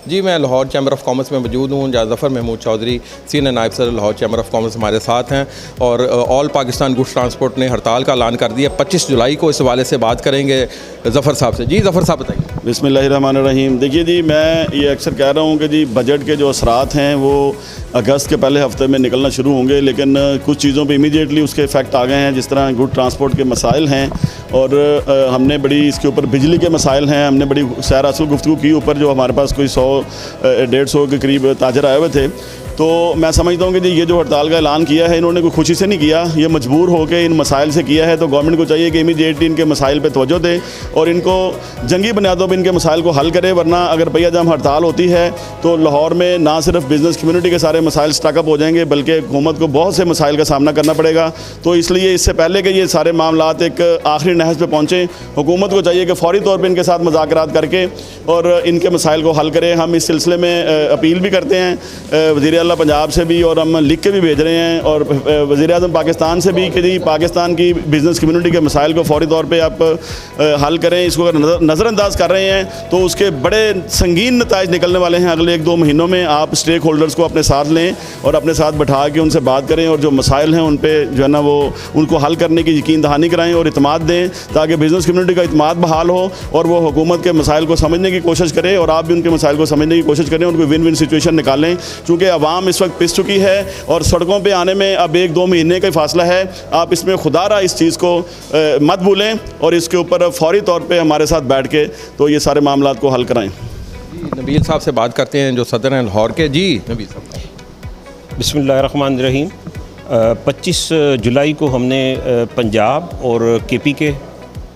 जी, मैं Lahore chamber of commerce में मौजूद हूँ। ज़फ़र महमूद चौधरी, सीनियर नायब सदर लाहौर चैम्बर ऑफ कॉमर्स हमारे साथ हैं और ऑल पाकिस्तान गुड्स ट्रांसपोर्ट ने हड़ताल का ऐलान कर दिया। 25 जुलाई को इस हवाले से बात करेंगे ज़फ़र साहब से। जी ज़फ़र साहब बताइए। बिस्मिल्लाहिर्रहमानिर्रहीम। देखिए जी, मैं ये अक्सर कह रहा हूँ कि जी बजट के जो असरात हैं वो अगस्त के पहले हफ्ते में निकलना शुरू होंगे, लेकिन कुछ चीज़ों पे इमीडिएटली उसके इफ़ेक्ट आ गए हैं। जिस तरह गुड ट्रांसपोर्ट के मसाइल हैं और हमने बड़ी इसके ऊपर बिजली के मसाइल हैं, हमने बड़ी सैर असल गुफ्तगू की ऊपर जो हमारे पास कोई 100-150 के करीब ताजर आए हुए थे। तो मैं समझता हूँ कि जी ये जो हड़ताल का ऐलान किया है इन्होंने कोई खुशी से नहीं किया, ये मजबूर होकर इन मसाइल से किया है। तो गवर्नमेंट को चाहिए कि इमीडिएटली इनके मसाइल पे तवज्जो दे और इनको जंगी बुनियादों पर इनके मसाइल को हल करे। वरना अगर भैया जब हड़ताल होती है तो लाहौर में ना सिर्फ बिज़नेस कम्युनिटी के सारे मसाइल स्टकअप हो जाएंगे बल्कि हुकूमत को बहुत से मसाइल का सामना करना पड़ेगा। तो इसलिए इससे पहले कि ये सारे मामलात एक आखिरी नहज पर पहुँचें, हुकूमत को चाहिए कि फ़ौरी तौर पर इनके साथ मुज़ाकरात करके और इनके मसाइल को हल करें। हम इस सिलसिले में अपील भी करते हैं वज़ीर आला पंजाब से भी और हम लिख के भी भेज रहे हैं और वज़ीर आज़म पाकिस्तान से भी कि जी पाकिस्तान की बिज़नेस कम्युनिटी के मसाइल को फ़ौरी तौर पे आप हल करें। इसको अगर नज़रअंदाज कर रहे हैं तो उसके बड़े संगीन नताइज निकलने वाले हैं अगले 1-2 महीनों में। आप स्टेक होल्डर्स को अपने साथ लें और अपने साथ बैठा के उनसे बात करें और जो मसाइल हैं उन पर जो है ना वो उनको हल करने की यकीन दहानी कराएँ और इत्मीनान दें ताकि बिज़नेस कम्युनिटी का इत्मीनान बहाल हो और वो हुकूमत के मसाइल को समझने की कोशिश करें और आप भी उनके मसाइल को समझने की कोशिश करें, उनको विन विन सिचुएशन निकालें। चूँकि अवाम इस वक्त पिस चुकी है और सड़कों पे आने में अब 1-2 महीने का फासला है। आप इसमें खुदारा इस चीज़ को मत भूलें और इसके ऊपर फौरी तौर पे हमारे साथ बैठ के तो ये सारे मामलात को हल कराएं। नबील साहब से बात करते हैं जो सदर हैं लाहौर के। जी नबील साहब। बिस्मिल्लाहिर्रहमानिर्रहीम। 25 जुलाई को हमने पंजाब और KP के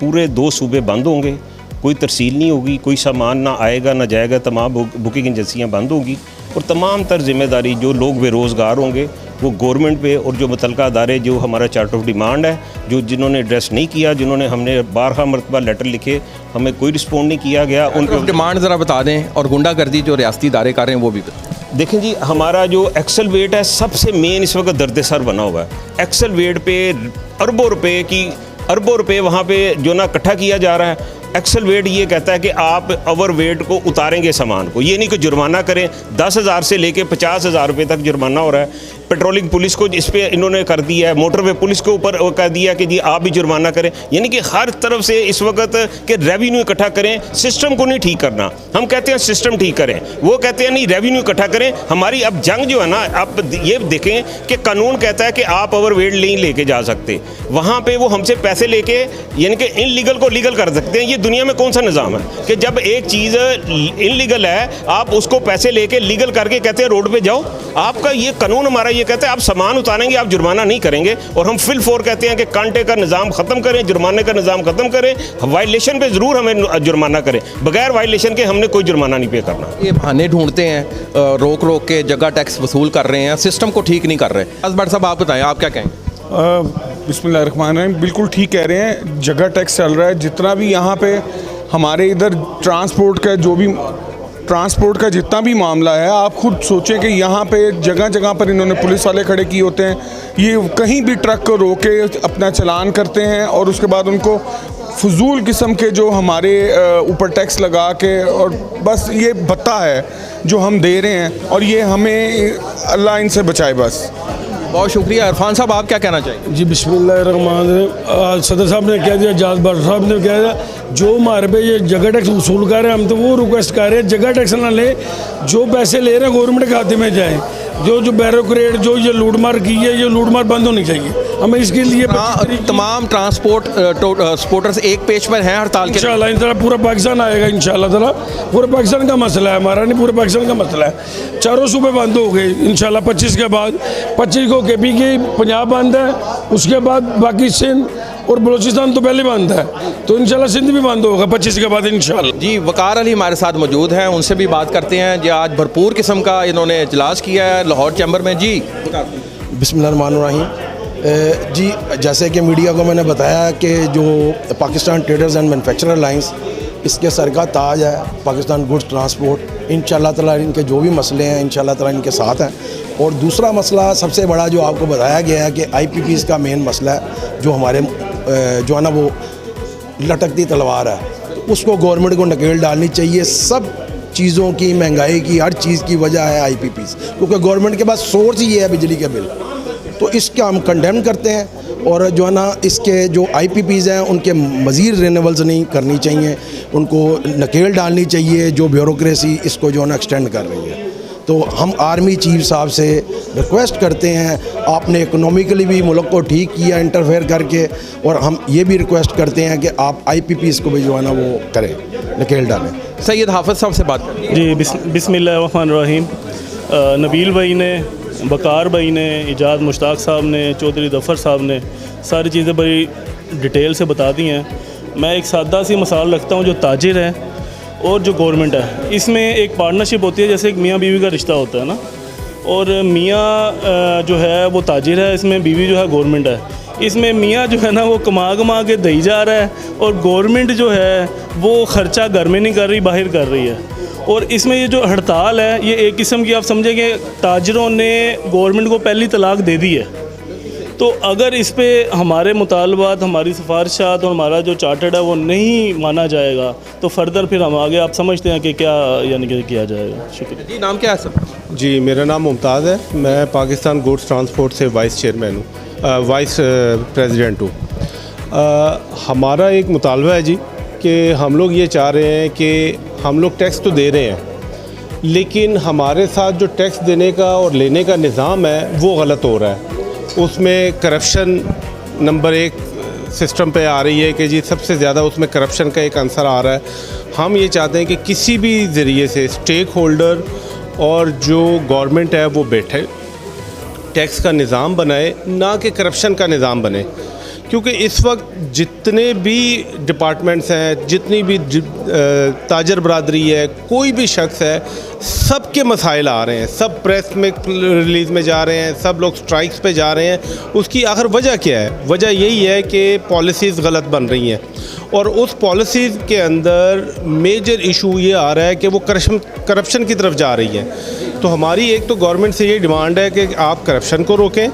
पूरे 2 सूबे बंद होंगे, कोई तरसील नहीं होगी, कोई सामान ना आएगा ना जाएगा, तमाम बुकिंग एजेंसियाँ बंद होंगी और तमाम तर जिम्मेदारी जो लोग बेरोज़गार होंगे वो गवर्नमेंट पे और जो मुतलका अदारे जो हमारा चार्ट ऑफ डिमांड है जो जिन्होंने एड्रेस नहीं किया, जिन्होंने हमने 12 मरतबा लेटर लिखे, हमें कोई रिस्पॉन्ड नहीं किया गया। उनकी डिमांड ज़रा बता दें और गुंडागर्दी जो रियासती इदारे कर रहे हैं वो भी बताएं। देखें जी, हमारा जो एक्सेल वेट है सबसे मेन इस वक्त दर्द सर बना हुआ है। एक्सेल वेट पे अरबों रुपए वहाँ पे जो ना इकट्ठा किया जा रहा है। एक्सेल वेट ये कहता है कि आप ओवर वेट को उतारेंगे सामान को, ये नहीं कि जुर्माना करें। 10,000 से लेके 50,000 रुपये तक जुर्माना हो रहा है। पेट्रोलिंग पुलिस को इस पर इन्होंने कर दिया है, मोटरवे पुलिस के ऊपर कह दिया कि जी आप भी जुर्माना करें। यानी कि हर तरफ से इस वक्त के रेवेन्यू इकट्ठा करें, सिस्टम को नहीं ठीक करना। हम कहते हैं सिस्टम ठीक करें, वो कहते हैं नहीं रेवेन्यू इकट्ठा करें। हमारी अब जंग जो है ना, आप ये देखें कि कानून कहता है कि आप ओवर वेट नहीं लेके जा सकते, वहाँ पर वो हमसे पैसे लेके यानी कि इनलीगल को लीगल कर सकते हैं। ये दुनिया में कौन सा निज़ाम है कि जब एक चीज़ इनलीगल है आप उसको पैसे लेके लीगल करके कहते हैं रोड पे जाओ। आपका ये कानून हमारा ये कहता है आप सामान उतारेंगे, आप जुर्माना नहीं करेंगे। और हम फिल फोर कहते हैं कि कांटे का निज़ाम ख़त्म करें, जुर्माने का निज़ाम ख़त्म करें। वायलेशन पे ज़रूर हमें जुर्माना करें, बगैर वायलेशन के हमने कोई जुर्माना नहीं पे करना। ये बहाने ढूंढते हैं, रोक रोक के जगह टैक्स वसूल कर रहे हैं, सिस्टम को ठीक नहीं कर रहे। असबर साहब आप बताएं, आप क्या कहेंगे? बिस्मिल्लाहिर्रहमानिर्रहीम। बिल्कुल ठीक कह रहे हैं, जगह टैक्स चल रहा है। जितना भी यहाँ पे हमारे इधर ट्रांसपोर्ट का जितना भी मामला है, आप खुद सोचें कि यहाँ पे जगह जगह पर इन्होंने पुलिस वाले खड़े किए होते हैं। ये कहीं भी ट्रक को रोके अपना चलान करते हैं और उसके बाद उनको फजूल किस्म के जो हमारे ऊपर टैक्स लगा के और बस ये भत्ता है जो हम दे रहे हैं और ये हमें अल्लाह इनसे बचाए। बस बहुत शुक्रिया। इरफान साहब आप क्या कहना चाहिए? जी बिस्मिल्लाहिर्रहमानिर्रहीम। सदर साहब ने कह दिया, जाज बार साहब ने कह दिया, जो हमारे पे ये जगह टैक्स वसूल कर रहे हैं हम तो वो रिक्वेस्ट कर रहे हैं जगह टैक्स ना ले, जो पैसे ले रहे हैं गवर्नमेंट के खाते में जाएँ। जो बैरोक्रेट जो ये लूटमार की है, ये लूटमार बंद होनी चाहिए। हमें इसके लिए तमाम ट्रांसपोर्टर्स एक पेज पर हैं हड़ताल के। इंशाल्लाह पूरा पाकिस्तान आएगा इंशाल्लाह ताला। पूरे पाकिस्तान का मसला है, हमारा नहीं, पूरे पाकिस्तान का मसला है। चारों सूबे बंद हो गए इंशाल्लाह 25 के बाद। 25 को KP की पंजाब बंद है, उसके बाद बाकी सिंध और बलूचिस्तान तो पहले बंद है, तो इंशाल्लाह सिंध भी बंद होगा 25 के बाद इंशाल्लाह। जी वकार अली हमारे साथ मौजूद हैं, उनसे भी बात करते हैं। जी आज भरपूर किस्म का इन्होंने इजलास किया है लाहौर चैम्बर में। जी बिस्मिल्लाहिर्रहमानिर्रहीम। जी जैसे कि मीडिया को मैंने बताया कि जो Pakistan traders and manufacturer alliance इसके सर का ताज है पाकिस्तान गुड्स ट्रांसपोर्ट। इंशाल्लाह ताला इनके जो भी मसले हैं इंशाल्लाह ताला इनके साथ हैं। और दूसरा मसला सबसे बड़ा जो आपको बताया गया है कि IPPs का मेन मसला है जो हमारे जो है ना वो लटकती तलवार है, उसको गवर्नमेंट को नकेल डालनी चाहिए। सब चीज़ों की, महंगाई की, हर चीज़ की वजह है IPPs, क्योंकि गवर्नमेंट के पास सोर्स ही है बिजली के बिल। तो इसका हम कंडेम करते हैं और जो है ना इसके जो IPPs हैं उनके मज़ीद रिन्यूअल्स नहीं करनी चाहिए, उनको नकेल डालनी चाहिए जो ब्यूरोक्रेसी इसको जो है ना एक्सटेंड कर रही है। तो हम आर्मी चीफ साहब से रिक्वेस्ट करते हैं, आपने इकोनॉमिकली भी मुल्क को ठीक किया इंटरफेयर करके, और हम ये भी रिक्वेस्ट करते हैं कि आप IPPs को भी जो है ना वो करें, नकेल डालें। सैयद हाफिज़ साहब से बात करें। जी बिस्मिल्लाहिर्रहमानिर्रहीम। नबील भाई ने, बकार भाई ने, इजाज़ मुश्ताक साहब ने, चौधरी ज़फ़र साहब ने सारी चीज़ें बड़ी डिटेल से बता दी हैं। मैं एक सादा सी मिसाल रखता हूँ, जो ताजिर है और जो गवर्नमेंट है, इसमें एक पार्टनरशिप होती है, जैसे एक मियाँ बीवी का रिश्ता होता है ना, और मियाँ जो है वो ताजिर है, इसमें बीवी जो है गवर्नमेंट है। इसमें मियाँ जो है ना वो कमा के दई जा रहा है, और गवर्नमेंट जो है वो ख़र्चा घर में नहीं कर रही, बाहर कर रही है। और इसमें ये जो हड़ताल है, ये एक किस्म की आप समझें कि ताजरों ने गवर्नमेंट को पहली तलाक दे दी है। तो अगर इस पे हमारे मुतालबात, हमारी सिफारिशात और हमारा जो चार्टर्ड है वो नहीं माना जाएगा, तो फर्दर फिर हम आगे आप समझते हैं कि क्या यानी कि किया जाएगा। शुक्रिया जी, नाम क्या है सर? जी, मेरा नाम मुमताज़ है। मैं पाकिस्तान गुड्स ट्रांसपोर्ट से वाइस चेयरमैन हूँ, वाइस प्रेसिडेंट हूँ। हमारा एक मुतालबा है जी कि हम लोग ये चाह रहे हैं कि हम लोग टैक्स तो दे रहे हैं, लेकिन हमारे साथ जो टैक्स देने का और लेने का निज़ाम है वो गलत हो रहा है। उसमें करप्शन नंबर 1 सिस्टम पे आ रही है कि जी सबसे ज़्यादा उसमें करप्शन का एक आंसर आ रहा है। हम ये चाहते हैं कि किसी भी ज़रिए से स्टेक होल्डर और जो गवर्नमेंट है वो बैठे, टैक्स का निज़ाम बनाए, ना कि करप्शन का निज़ाम बने। क्योंकि इस वक्त जितने भी डिपार्टमेंट्स हैं, जितनी भी ताजर बरादरी है, कोई भी शख्स है, सब के मसाइल आ रहे हैं, सब प्रेस में रिलीज़ में जा रहे हैं, सब लोग स्ट्राइक्स पे जा रहे हैं। उसकी आखिर वजह क्या है? वजह यही है कि पॉलिसीज़ गलत बन रही हैं, और उस पॉलिसीज़ के अंदर मेजर इशू ये आ रहा है कि वो करप्शन की तरफ जा रही है। तो हमारी एक तो गवर्नमेंट से ये डिमांड है कि आप करप्शन को रोकें।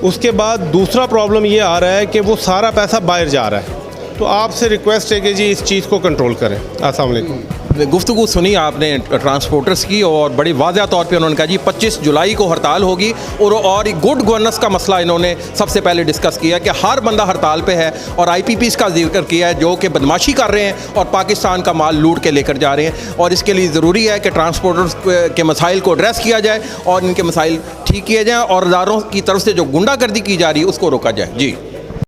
उसके बाद दूसरा प्रॉब्लम ये आ रहा है कि वो सारा पैसा बाहर जा रहा है। तो आपसे रिक्वेस्ट है कि जी इस चीज़ को कंट्रोल करें। अस्सलाम वालेकुम। गुफ्तगू सुनी आपने ट्रांसपोर्टर्स की, और बड़ी वाज़ह तौर पे उन्होंने कहा जी 25 जुलाई को हड़ताल होगी, और गुड गवर्नेंस का मसला इन्होंने सबसे पहले डिस्कस किया कि हर बंदा हड़ताल पे है, और IPPs का जिक्र किया है जो कि बदमाशी कर रहे हैं और पाकिस्तान का माल लूट के लेकर जा रहे हैं। और इसके लिए ज़रूरी है कि ट्रांसपोर्टर्स के मसाइल को एड्रेस किया जाए और इनके मसाइल ठीक किए जाएँ, और इदारों की तरफ से जो गुंडागर्दी की जा रही है उसको रोका जाए। जी।